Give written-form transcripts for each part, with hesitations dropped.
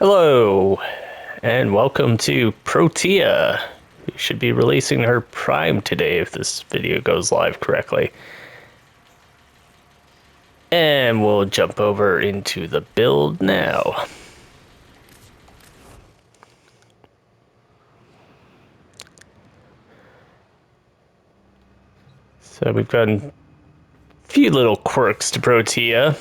Hello, and welcome to Protea. We should be releasing her Prime today if this video goes live correctly. And we'll jump over into the build now. So we've got a few little quirks to Protea.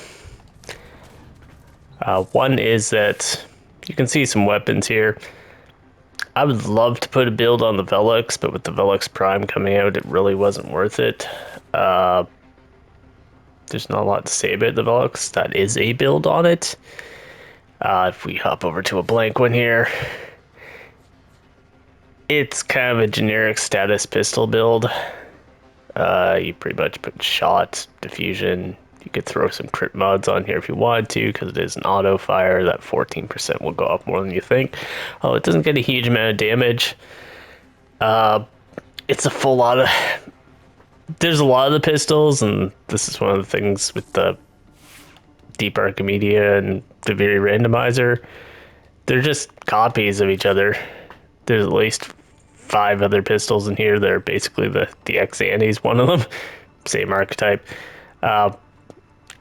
One is that you can see some weapons here. I would love to put a build on the Velux, but with the Velux Prime coming out, it really wasn't worth it. There's not a lot to say about the Velux. That is a build on it. If we hop over to a blank one here, it's kind of a generic status pistol build. You pretty much put shot, diffusion. You could throw some crit mods on here if you wanted to, because it is an auto fire. That 14% will go up more than you think. Oh, it doesn't get a huge amount of damage. It's a full lot of... There's a lot of the pistols, and this is one of the things with the Deep Archimedia and the Very Randomizer. They're just copies of each other. There's at least 5 other pistols in here. They're basically the X-Antes, one of them. Same archetype.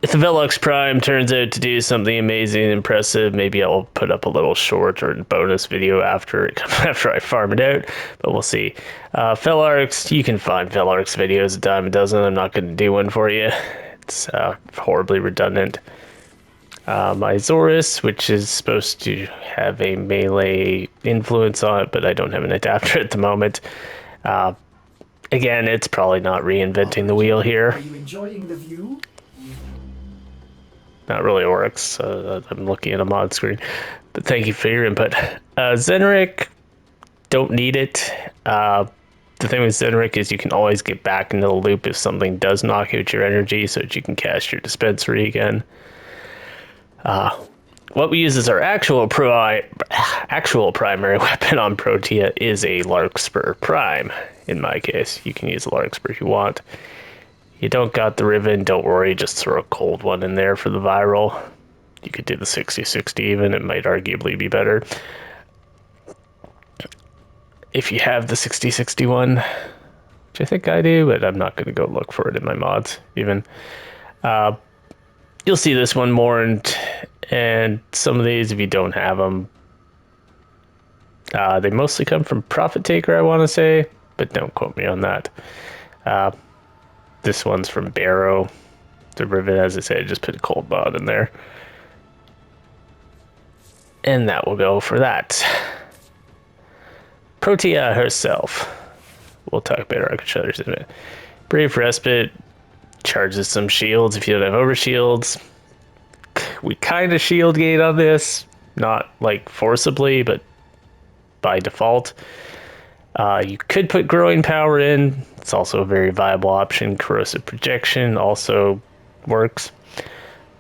If the Velux Prime turns out to do something amazing and impressive, maybe I'll put up a little short or bonus video after I farm it out, but we'll see. Felarx, you can find Felarx videos a dime a dozen. I'm not going to do one for you. It's horribly redundant. My Zorus, which is supposed to have a melee influence on it, but I don't have an adapter at the moment. Again, it's probably not reinventing the wheel here. Are you enjoying the view? Not really Oryx. I'm looking at a mod screen. But thank you for your input. Zenric, don't need it. The thing with Zenric is you can always get back into the loop if something does knock out your energy so that you can cast your dispensary again. What we use as our actual primary weapon on Protea is a Larkspur Prime. In my case, you can use a Larkspur if you want. You don't got the Riven, don't worry, just throw a cold one in there for the viral. You could do the 60-60 even, it might arguably be better. If you have the 60-60 one, which I think I do, but I'm not going to go look for it in my mods even. You'll see this one more, and some of these, if you don't have them, they mostly come from Profit Taker, I want to say, but don't quote me on that. This one's from Barrow. The Rivet, as I said, just put a cold mod in there. And that will go for that. Protea herself. We'll talk about Arc Shutters in a minute. Brave Respite charges some shields if you don't have overshields. We kind of shield gate on this. Not like forcibly, but by default. You could put growing power in. It's also a very viable option. Corrosive projection also works.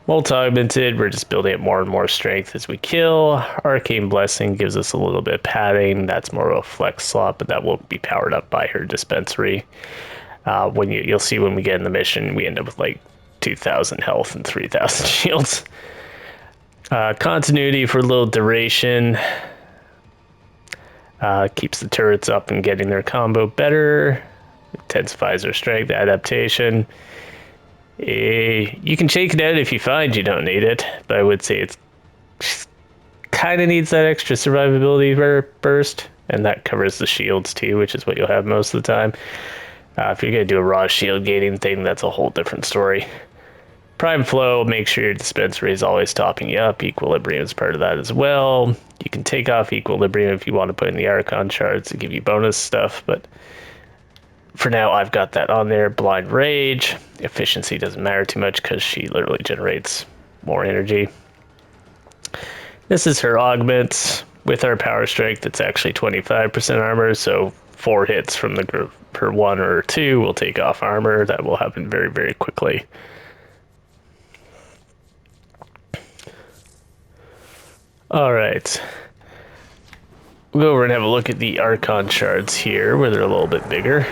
Multi-augmented, we're just building up more and more strength as we kill. Arcane Blessing gives us a little bit of padding. That's more of a flex slot, but that won't be powered up by her dispensary. When you'll see when we get in the mission, we end up with like 2,000 health and 3,000 shields. Continuity for a little duration. Keeps the turrets up and getting their combo better. Intensifies their strength. Adaptation. You can shake it out if you find you don't need it, but I would say it kind of needs that extra survivability burst, and that covers the shields too, which is what you'll have most of the time. If you're going to do a raw shield gating thing, that's a whole different story. Prime Flow, make sure your dispensary is always topping you up. Equilibrium is part of that as well. You can take off Equilibrium if you want to put in the Archon shards to give you bonus stuff, but for now I've got that on there. Blind Rage. Efficiency doesn't matter too much because she literally generates more energy. This is her augments. With our power strength, it's actually 25% armor, so 4 hits from the group per 1 or 2 will take off armor. That will happen very, very quickly. All right, we'll go over and have a look at the Archon shards here, where they're a little bit bigger.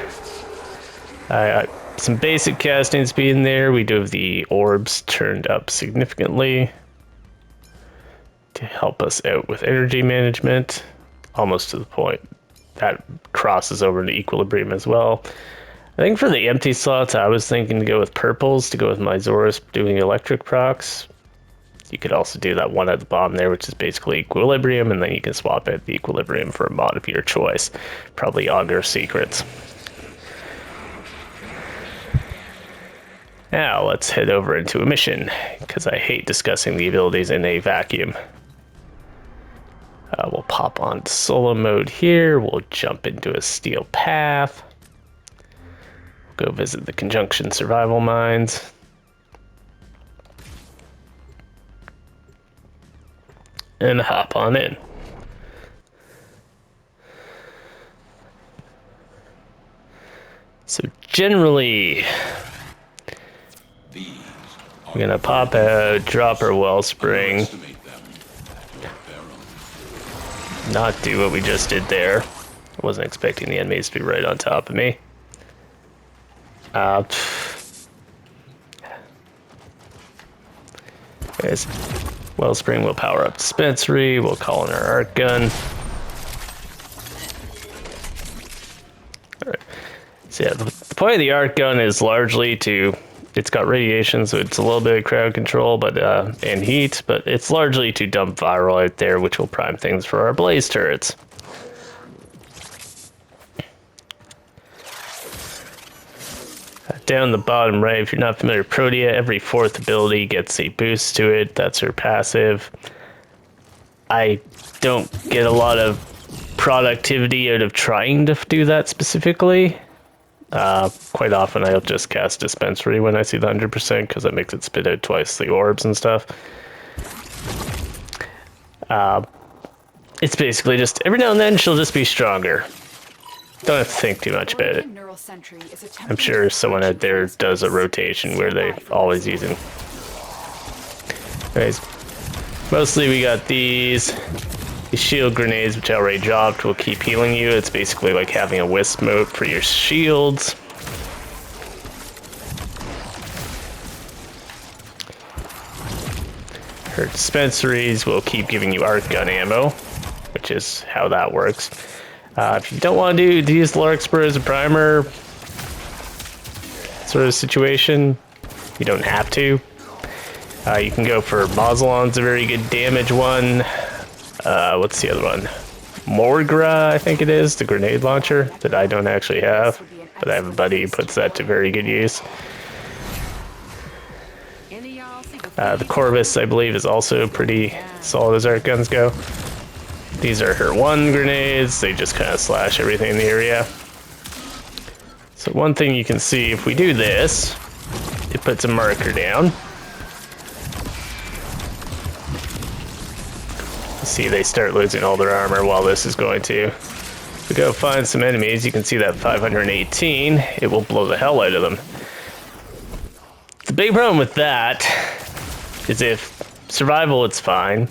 Some basic casting speed in there. We do have the orbs turned up significantly. to help us out with energy management, almost to the point. That crosses over into equilibrium as well. I think for the empty slots, I was thinking to go with purples, to go with my Zorus doing electric procs. You could also do that one at the bottom there, which is basically equilibrium, and then you can swap out the equilibrium for a mod of your choice. Probably Augur Secrets. Now let's head over into a mission, because I hate discussing the abilities in a vacuum. We'll pop on solo mode here. We'll jump into a steel path. Go visit the Conjunction Survival Mines. And hop on in. So generally, we're gonna pop out, drop our Wellspring. Not do what we just did there. I wasn't expecting the enemies to be right on top of me. Guys, Wellspring will power up dispensary. We'll call in our arc gun. All right. So yeah, the point of the arc gun is largely to, it's got radiation, so it's a little bit of crowd control, but and heat, but it's largely to dump viral out there, which will prime things for our blaze turrets. Down the bottom right, if you're not familiar with Protea, every 4th ability gets a boost to it. That's her passive. I don't get a lot of productivity out of trying to do that specifically. Quite often I'll just cast Dispensary when I see the 100% because it makes it spit out twice the orbs and stuff. It's basically just every now and then she'll just be stronger. Don't have to think too much about it. I'm sure someone out there does a rotation where they're always using. Anyways, mostly we got these shield grenades, which I already dropped, will keep healing you. It's basically like having a wisp mode for your shields. Her dispensaries will keep giving you arc gun ammo, which is how that works. If you don't want to use Larkspur as a primer sort of situation, you don't have to. You can go for Mazelon's a very good damage one. What's the other one? Morgra, I think it is, the grenade launcher that I don't actually have, but I have a buddy who puts that to very good use. The Corvus, I believe, is also pretty solid as arc guns go. These are her 1 grenades. They just kind of slash everything in the area. So one thing you can see, if we do this, it puts a marker down. See, they start losing all their armor while this is going to. If we go find some enemies, you can see that 518, it will blow the hell out of them. The big problem with that is if survival, it's fine.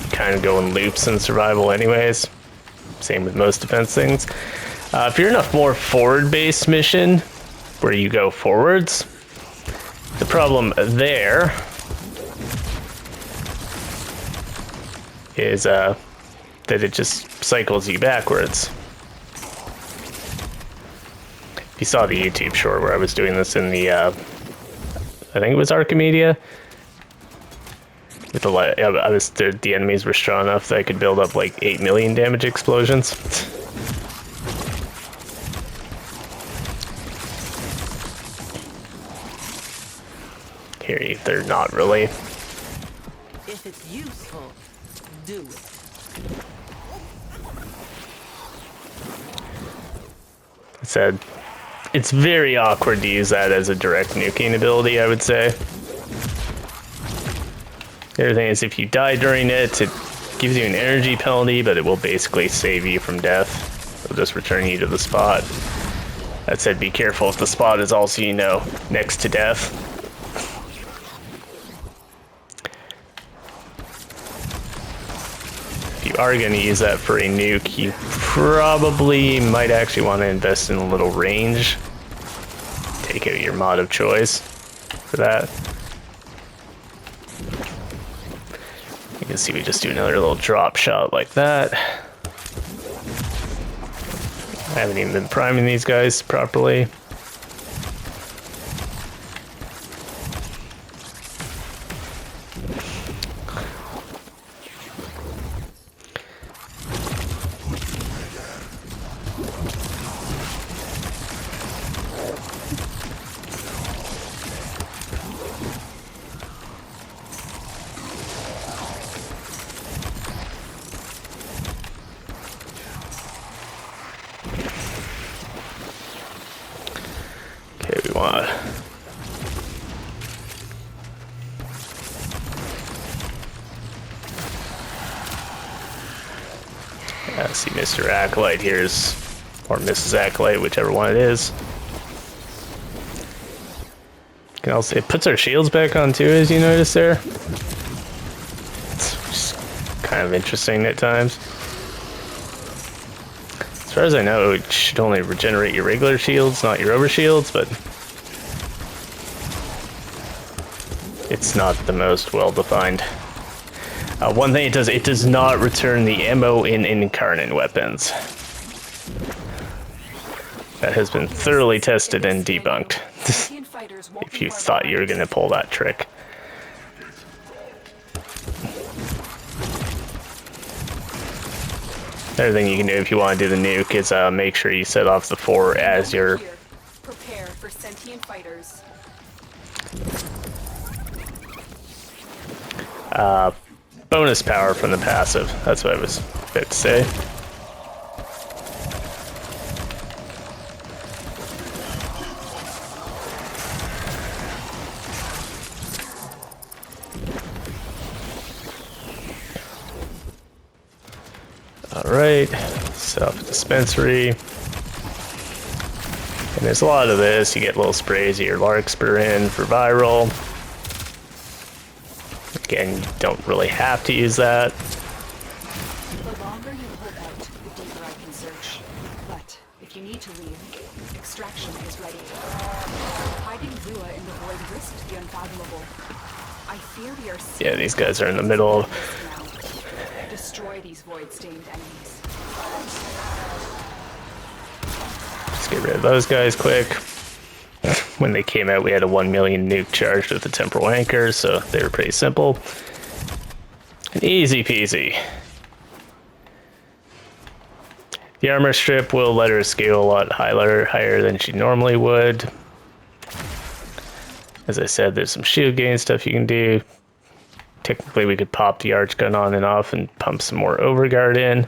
You kind of go in loops in survival anyways. Same with most defense things. If you're in a more forward-based mission where you go forwards, the problem there is that it just cycles you backwards. If you saw the YouTube short where I was doing this in the, I think it was Archimedia, with the enemies were strong enough that I could build up like 8 million damage explosions. Here, they're not really. If it's useful, do it. I said, it's very awkward to use that as a direct nuking ability, I would say. The other thing is if you die during it, it gives you an energy penalty, but it will basically save you from death. It'll just return you to the spot. That said, be careful if the spot is also, you know, next to death. If you are going to use that for a nuke, you probably might actually want to invest in a little range. Take out your mod of choice for that. can see we just do another little drop shot like that. I haven't even been priming these guys properly. Okay, we want see Mr. Acolyte here's, or Mrs. Acolyte, whichever one it is. You can also, it puts our shields back on too, as you notice there. It's just kind of interesting at times. As far as I know, it should only regenerate your regular shields, not your over shields, but it's not the most well-defined. One thing it does not return the ammo in incarnate weapons. That has been thoroughly tested and debunked. If you thought you were going to pull that trick. Another thing you can do if you want to do the nuke is make sure you set off the 4 as your... Prepare for sentient fighters. bonus power from the passive. That's what I was about to say. Alright, self-dispensary. And there's a lot of this. You get little sprays of your Larkspur in for viral. Again, you don't really have to use that. The longer you hold out, the deeper I can search. But if you need to leave, extraction is ready. Hiding Zua in the void risks the unfathomable. I fear we are... Yeah, these guys are in the middle of... Destroy these void-stained enemies. Let's get rid of those guys quick. When they came out, we had a 1 million nuke charged with the temporal anchor, so they were pretty simple. And easy peasy. The armor strip will let her scale a lot higher than she normally would. As I said, there's some shield gain stuff you can do. Technically, we could pop the arch gun on and off and pump some more overguard in.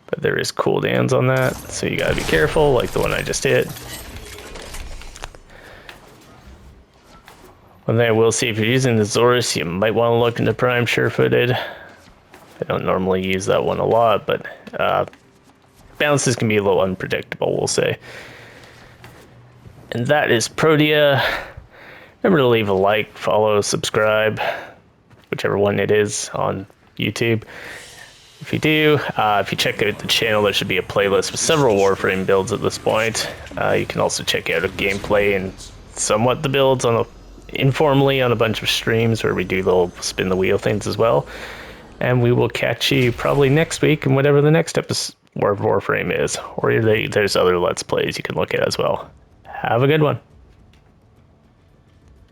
But there is cooldowns on that, so you gotta be careful, like the one I just hit. One thing I will say, if you're using the Zorus, you might want to look into Prime Sure-Footed. I don't normally use that one a lot, but bounces can be a little unpredictable, we'll say. And that is Protea. Remember to leave a like, follow, subscribe, whichever one it is on YouTube. If you do, if you check out the channel, there should be a playlist with several Warframe builds at this point. You can also check out a gameplay and somewhat the builds informally on a bunch of streams where we do little spin the wheel things as well. And we will catch you probably next week in whatever the next episode of Warframe is. Or there's other Let's Plays you can look at as well. Have a good one.